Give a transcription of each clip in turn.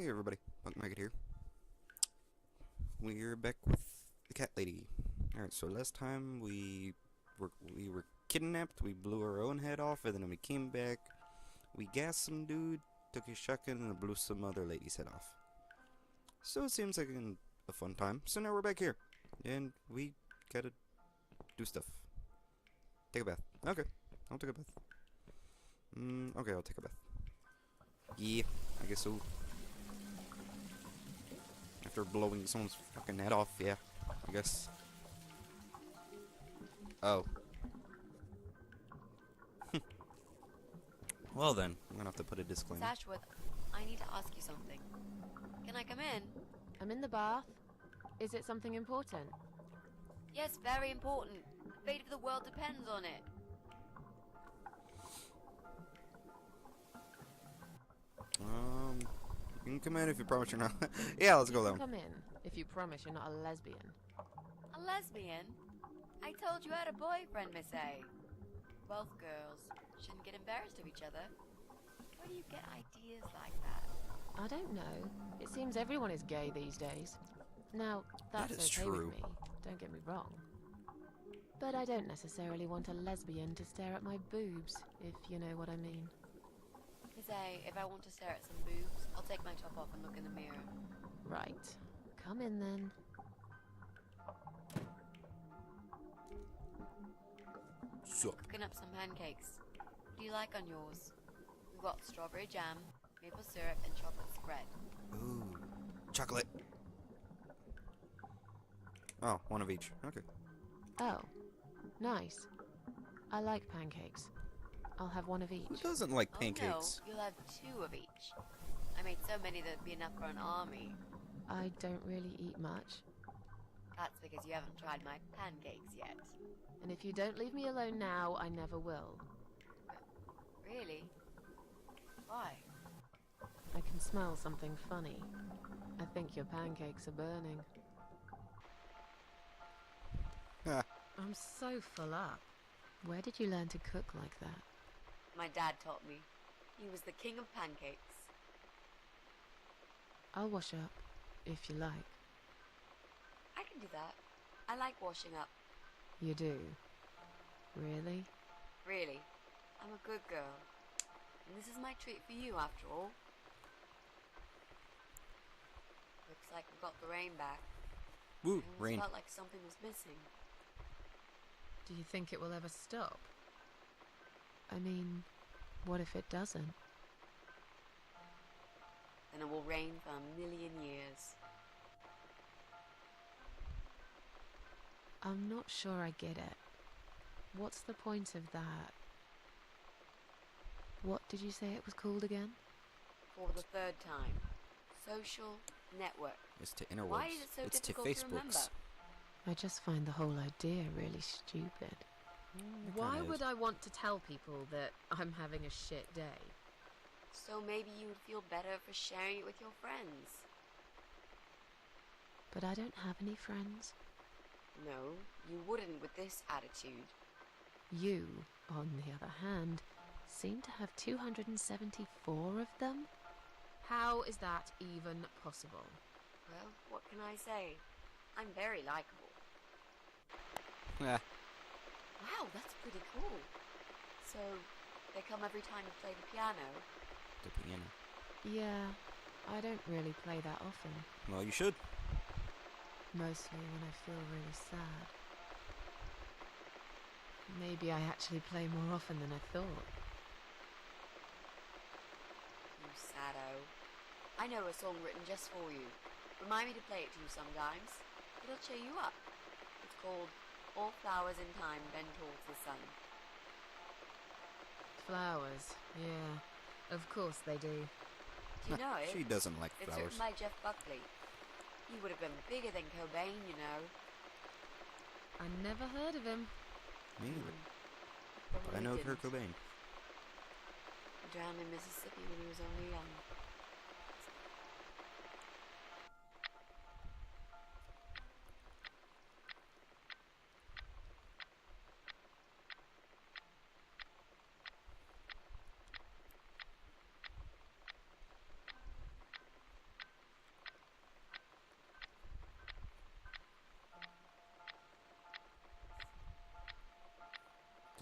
Hey everybody, Punk Maggot here. We're back with the cat lady. Alright, so last time we were kidnapped, we blew our own head off, and then we came back, we gassed some dude, took his shotgun, and blew some other lady's head off. So it seems like a fun time. So now we're back here, and we gotta do stuff. Take a bath. Okay, I'll take a bath. Okay, I'll take a bath. Yeah, I guess so. After blowing someone's fucking head off, yeah, I guess. Oh. Well then, I'm gonna have to put a Miss disclaimer. Ashworth, I need to ask you something. Can I come in? I'm in the bath. Is it something important? Yes, very important. The fate of the world depends on it. You can come in if you promise you're not. Yeah, let's You go can down. come in if you promise you're not a lesbian. A lesbian? I told you I had a boyfriend, Miss A. Both girls shouldn't get embarrassed of each other. Where do you get ideas like that? I don't know. It seems everyone is gay these days. Now, That that's is okay true. with me, don't get me wrong. But I don't necessarily want a lesbian to stare at my boobs, if you know what I mean. Miss A, if I want to stare at some boobs, I'll take my top off and look in the mirror. Right. Come in then. So, Cooking up some pancakes. What do you like on yours? We've got strawberry jam, maple syrup, and chocolate spread. ooh, chocolate. Oh, one of each. Okay. Oh, nice. I like pancakes. I'll have one of Who each. doesn't like Oh pancakes? no, you'll have two of each. I made so many that'd be enough for an army. I don't really eat much. That's because you haven't tried my pancakes yet. And if you don't leave me alone now, I never will. Really? Why? I can smell something funny. I think your pancakes are burning. Ah, I'm so full up. Where did you learn to cook like that? My dad taught me. He was the king of pancakes. I'll wash up, if you like. I can do that. I like washing up. You do? Really? Really. I'm a good girl. And this is my treat for you, after all. Looks like we got the rain back. woo, I almost rain. felt like something was missing. Do you think it will ever stop? I mean, what if it doesn't? Then it will rain for a million years. I'm not sure I get it. What's the point of that? What did you say it was called again? For the third time. Social network. It's to interwebs. Why is it so it's to difficult to remember? Facebooks. I just find the whole idea really stupid. It Why kinda would is. I want to tell people that I'm having a shit day? So maybe you would feel better for sharing it with your friends. But I don't have any friends. No, you wouldn't with this attitude. You, on the other hand, seem to have 274 of them? How is that even possible? Well, what can I say? I'm very likable. Ah, Wow, that's pretty cool. So, they come every time you play the piano? the piano. Yeah, I don't really play that often. Well, you should. Mostly when I feel really sad. Maybe I actually play more often than I thought. You saddo. I know a song written just for you. Remind me to play it to you sometimes. It'll cheer you up. It's called All Flowers in Time Bend Towards the Sun. Flowers, yeah. Of course they do. Do you know it? She doesn't like It's flowers. written by Jeff Buckley. He would have been bigger than Cobain, you know. I never heard of him. Me either. Probably But I know Kurt didn't. Cobain. He drowned in Mississippi when he was only young.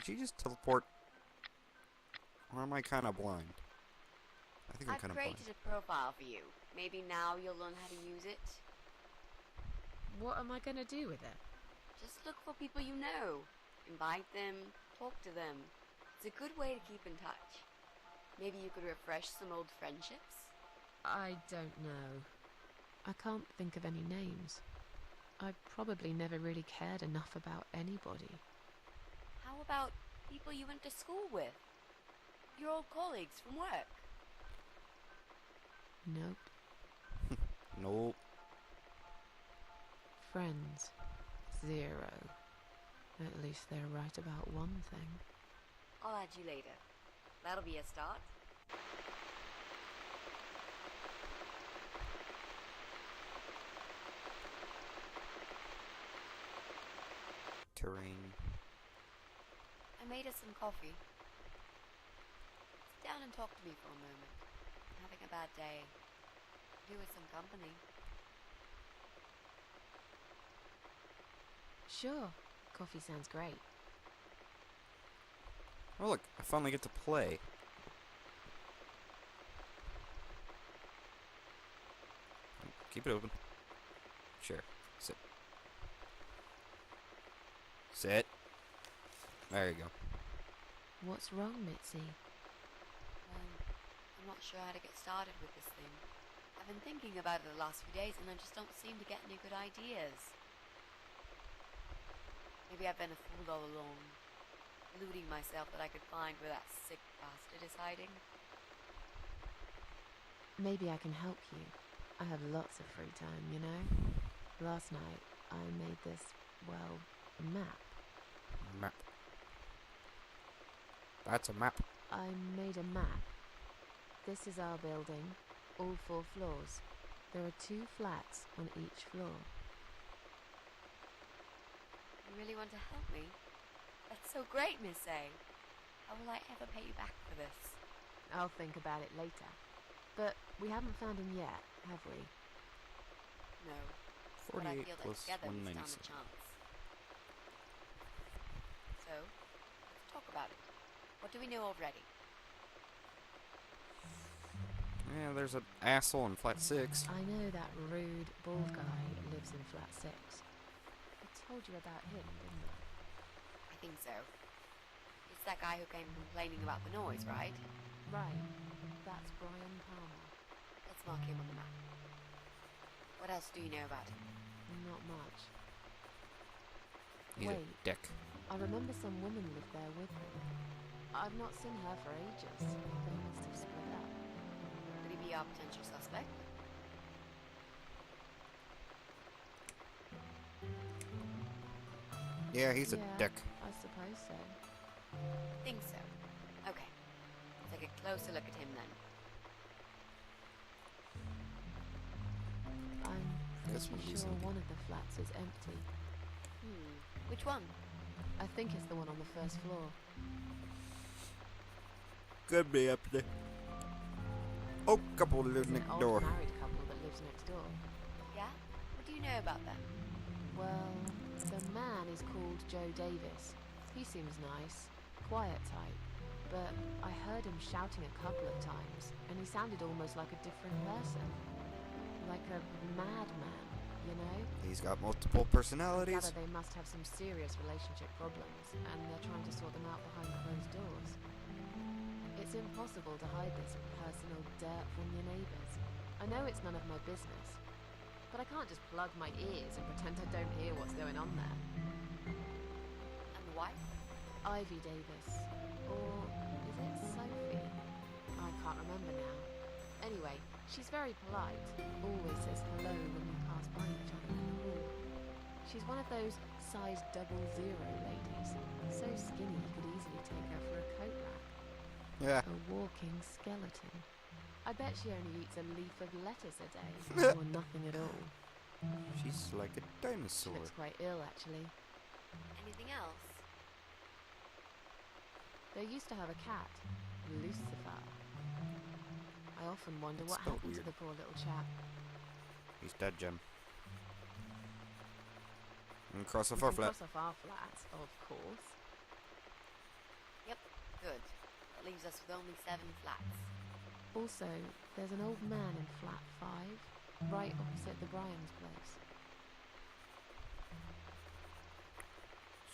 Did she just teleport? Or am I kind of blind? I think I'm I've kind of blind. created a profile for you. Maybe now you'll learn how to use it. What am I going to do with it? Just look for people you know. Invite them, talk to them. It's a good way to keep in touch. Maybe you could refresh some old friendships? I don't know. I can't think of any names. I probably never really cared enough about anybody. How about people you went to school with? Your old colleagues from work? Nope. Nope. Friends. 0. At least they're right about one thing. I'll add you later. That'll be a start. Terrain. I made us some coffee. Sit down and talk to me for a moment. I'm having a bad day. Do with some company. Sure. Coffee sounds great. Oh look, I finally get to play. Keep it open. Sure. Sit. Sit. There you go. What's wrong, Mitzi? I'm not sure how to get started with this thing. I've been thinking about it the last few days and I just don't seem to get any good ideas. Maybe I've been a fool all along, deluding myself that I could find where that sick bastard is hiding. Maybe I can help you. I have lots of free time, you know? Last night, I made this, well, map. Map. That's a map. I made a map. This is our building, all 4 floors. There are 2 flats on each floor. You really want to help me? That's so great, Miss A. How will I ever pay you back for this? I'll think about it later. But we haven't found him yet, have we? No. But I 48 feel that plus together we stand a 197. chance. So, let's talk about it. What do we know already? Yeah, there's an asshole in flat 6. I know that rude, bald guy lives in flat 6. I told you about him, didn't I? I think so. It's that guy who came complaining about the noise, right? Right. That's Brian Palmer. Let's mark him on the map. What else do you know about him? Not much. He's a Wait. dick. I remember some woman lived there with him. I've not seen her for ages. They must have split up. Could he be our potential suspect? Yeah, he's a Yeah, dick. I suppose so. Think so. Okay. Let's take a closer look at him then. I'm Guess one of pretty these sure empty. one of the flats is empty. Which one? I think it's the one on the first floor. Could be up there. Oh, couple live It's next an door. old married couple that lives next door. Yeah? What do you know about them? Well, the man is called Joe Davis. He seems nice, quiet type, but I heard him shouting a couple of times, and he sounded almost like a different person. Like a madman, you know? He's got multiple I personalities. gather they must have some serious relationship problems, and they're trying to sort them out behind closed doors. It's impossible to hide this personal dirt from your neighbours. I know it's none of my business, but I can't just plug my ears and pretend I don't hear what's going on there. And the wife? Ivy Davis. Or is it Sophie? I can't remember now. Anyway, she's very polite. Always says hello when we pass by each other in the hall. She's one of those size 00 ladies. So skinny you could easily take her for a coat rack. Yeah. A walking skeleton. I bet she only eats a leaf of lettuce a day, or nothing at all. She's like a She dinosaur. looks quite ill, actually. Anything else? They used to have a cat, Lucifer. I often wonder That's what spelled happened weird. to the poor little chap. He's dead, Jim. And cross off We our can flat. cross off our flats, of course. Good. That leaves us with only 7 flats. Also, there's an old man in flat 5, right opposite the Bryan's place.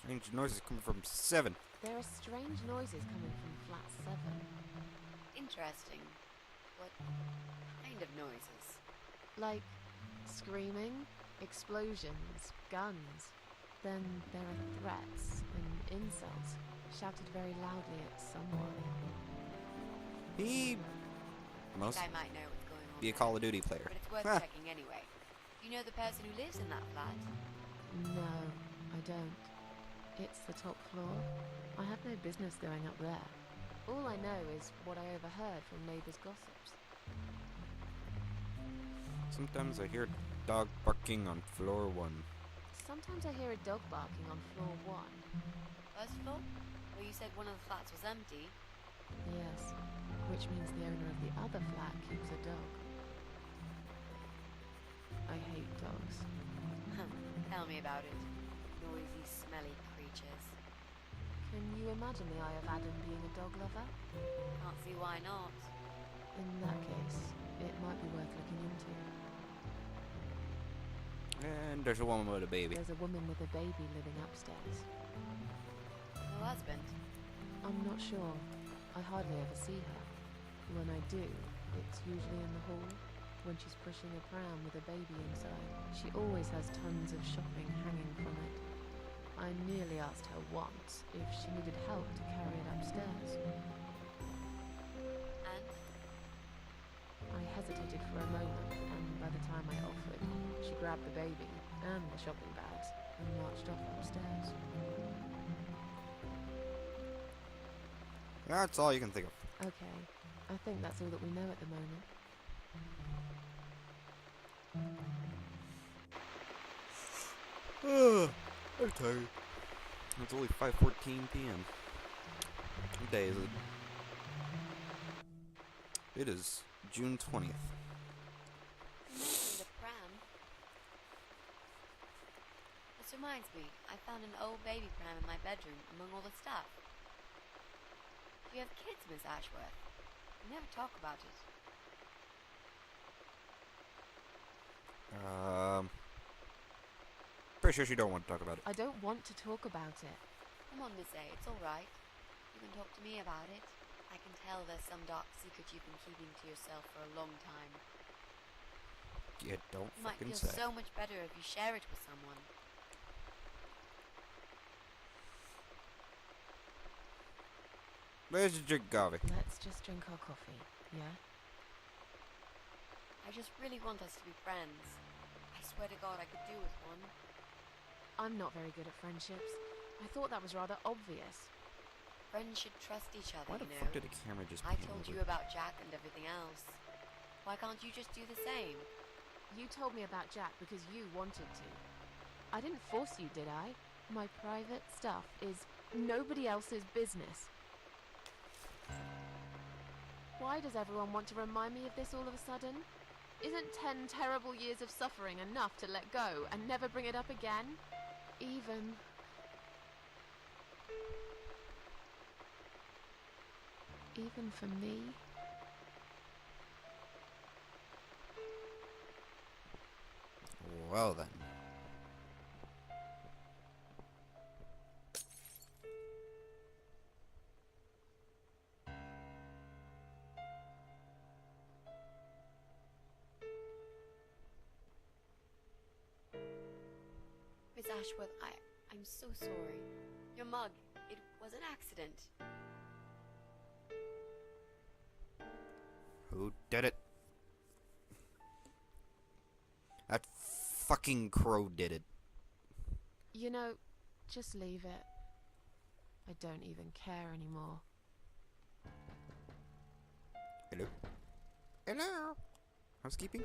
Strange noises coming from 7. There are strange noises coming from flat 7. Interesting. What kind of noises? Like screaming, explosions, guns. Then there are threats and insults, shouted very loudly at someone. He must I might know what's going on be a there, Call of Duty player. but it's worth Huh. checking anyway. Do you know the person who lives in that flat? No, I don't. It's the top floor. I have no business going up there. All I know is what I overheard from neighbours' gossips. Sometimes I hear dog barking on floor 1. Sometimes I hear a dog barking on floor 1. First floor? Well, you said one of the flats was empty. Yes, which means the owner of the other flat keeps a dog. I hate dogs. Tell me about it. Noisy, smelly creatures. Can you imagine the Eye of Adam being a dog lover? Can't see why not. In that case, it might be worth looking into. And there's a woman with a baby. There's a woman with a baby living upstairs. No husband. I'm not sure. I hardly ever see her. When I do, it's usually in the hall, when she's pushing a pram with a baby inside. She always has tons of shopping hanging from it. I nearly asked her once if she needed help to carry it upstairs. And? I hesitated for a moment, and by the time I offered, she grabbed the baby and the shopping bags and marched off upstairs. That's all you can think of. Okay, I think that's all that we know at the moment. I'm tired. It's only 5:14 p.m. What day is it? It is June 20th. You mentioned a pram. This reminds me, I found an old baby pram in my bedroom among all the stuff. Do you have kids, Miss Ashworth? You never talk about it. Pretty sure she don't want to talk about it. I don't want to talk about it. Come on, Miss A, it's all right. You can talk to me about it. I can tell there's some dark secret you've been keeping to yourself for a long time. You don't You might fucking feel say. so much better if you share it with someone. Let's just drink coffee. Let's just drink our coffee, yeah? I just really want us to be friends. I swear to God I could do with one. I'm not very good at friendships. I thought that was rather obvious. Friends should trust each other, Why the you fuck know. did the camera just I pan told over? you about Jack and everything else. Why can't you just do the same? You told me about Jack because you wanted to. I didn't force you, did I? My private stuff is nobody else's business. Why does everyone want to remind me of this all of a sudden? Isn't 10 terrible years of suffering enough to let go and never bring it up again? Even for me? Well then. Miss Ashworth, I'm so sorry. Your mug, it was an accident. Who did it? That fucking crow did it. You know, just leave it. I don't even care anymore. Hello? Hello? Housekeeping?